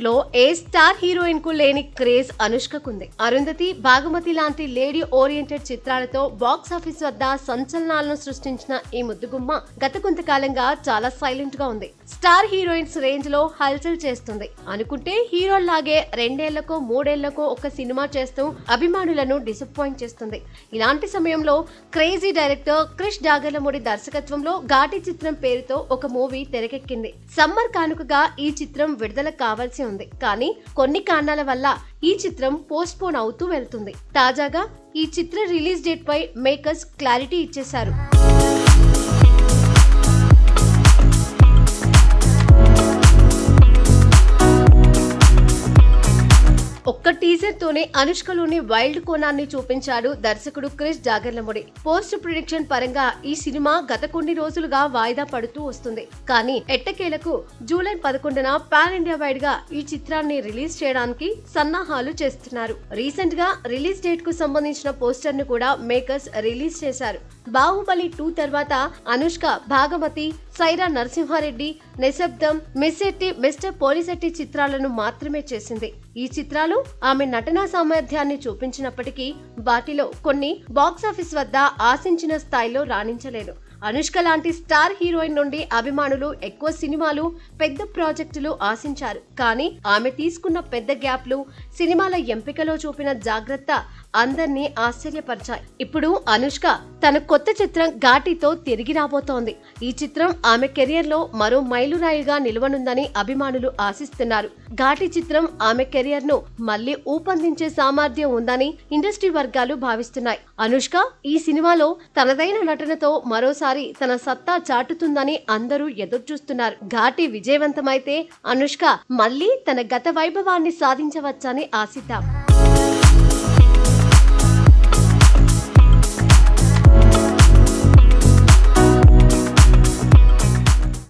లో ఏ star heroine కు లేని క్రేజ్ అనుష్కకుంది. అరుంధతి, భాగమతి లాంటి లేడీ ఓరియంటెడ్ చిత్రాలతో బాక్స్ ఆఫీస్ వద్ద సంచలనాలను సృష్టించిన ఈ ముద్దుగుమ్మ గత కొంతకాలంగా చాలా సైలెంట్ గా ఉంది. స్టార్ హీరోయిన్స్ రేంజ్ లో హల్చల్ చేస్తుంది అనుకుంటే హీరోల్లాగే 2 ఏళ్లకో 3 ఏళ్లకో ఒక సినిమా చేస్తూ అభిమానులను డిసప్పాయింట్ చేస్తుంది. ఇలాంటి సమయంలో క్రేజీ డైరెక్టర్ క్రిష్ డాగర్లమూడి దర్శకత్వంలో ఘాటి చిత్రం పేరుతో ఒక మూవీ తెరకెక్కింది. సమ్మర్ కానుకగా ఈ చిత్రం విడుదల కావాల్సి ఉంది. కానీ కొన్ని కారణాల వల్ల ఈ చిత్రం పోస్ట్ పోన్ అవుతూ వెళ్తుంది. తాజాగా ఈ చిత్ర రిలీజ్ డేట్ పై మేకర్స్ క్లారిటీ ఇచ్చేశారు. ఒక్క టీజర్ తోనే అనుష్కలోని వైల్డ్ కోణాన్ని చూపించాడు దర్శకుడు క్రిష్ డాగర్లమూడి. పోస్ట్ ప్రొడక్షన్ పరంగా ఈ సినిమా గత కొన్ని రోజులుగా వాయిదా పడుతూ వస్తుంది. కానీ ఎట్టకేలకు జూలై 11న పాన్ ఇండియా వైడ్ గా ఈ చిత్రాన్ని రిలీజ్ చేయడానికి సన్నాహాలు చేస్తున్నారు. రీసెంట్ గా రిలీజ్ డేట్ కు సంబంధించిన పోస్టర్ ను కూడా మేకర్స్ రిలీజ్ చేశారు. బాహుబలి 2 తర్వాత అనుష్క భాగమతి, సైరా నరసింహారెడ్డి, నిశ్శబ్దం, మిస్సెట్టి, మిస్టర్ పోలిశెట్టి చిత్రాలను మాత్రమే చేసింది. ఈ చిత్రాలు ఆమె నటనా సామర్థ్యాన్ని చూపించినప్పటికీ వాటిలో కొన్ని బాక్సాఫీస్ వద్ద ఆశించిన స్థాయిలో రాణించలేదు. అనుష్క లాంటి స్టార్ హీరోయిన్ నుండి అభిమానులు ఎక్కువ సినిమాలు, పెద్ద ప్రాజెక్టులు ఆశించారు. కానీ ఆమె తీసుకున్న పెద్ద గ్యాప్లు, సినిమాల ఎంపికలో చూపిన జాగ్రత్త అందర్నీ ఆశ్చర్యపరిచాయి. ఇప్పుడు అనుష్క తన కొత్త చిత్రం ఘాటితో తిరిగి రాబోతోంది. ఈ చిత్రం ఆమె కెరియర్ లో మరో మైలురాయిగా నిలవనుందని అభిమానులు ఆశిస్తున్నారు. ఘాటి చిత్రం ఆమె కెరియర్ ను మళ్లీ ఊపందించే సామర్థ్యం ఉందని ఇండస్ట్రీ వర్గాలు భావిస్తున్నాయి. అనుష్క ఈ సినిమాలో తనదైన నటనతో మరోసారి తన సత్తా చాటుతుందని అందరూ ఎదురుచూస్తున్నారు. ఘాటి విజయవంతమైతే అనుష్క మళ్లీ తన గత వైభవాన్ని సాధించవచ్చని ఆశిద్దాం.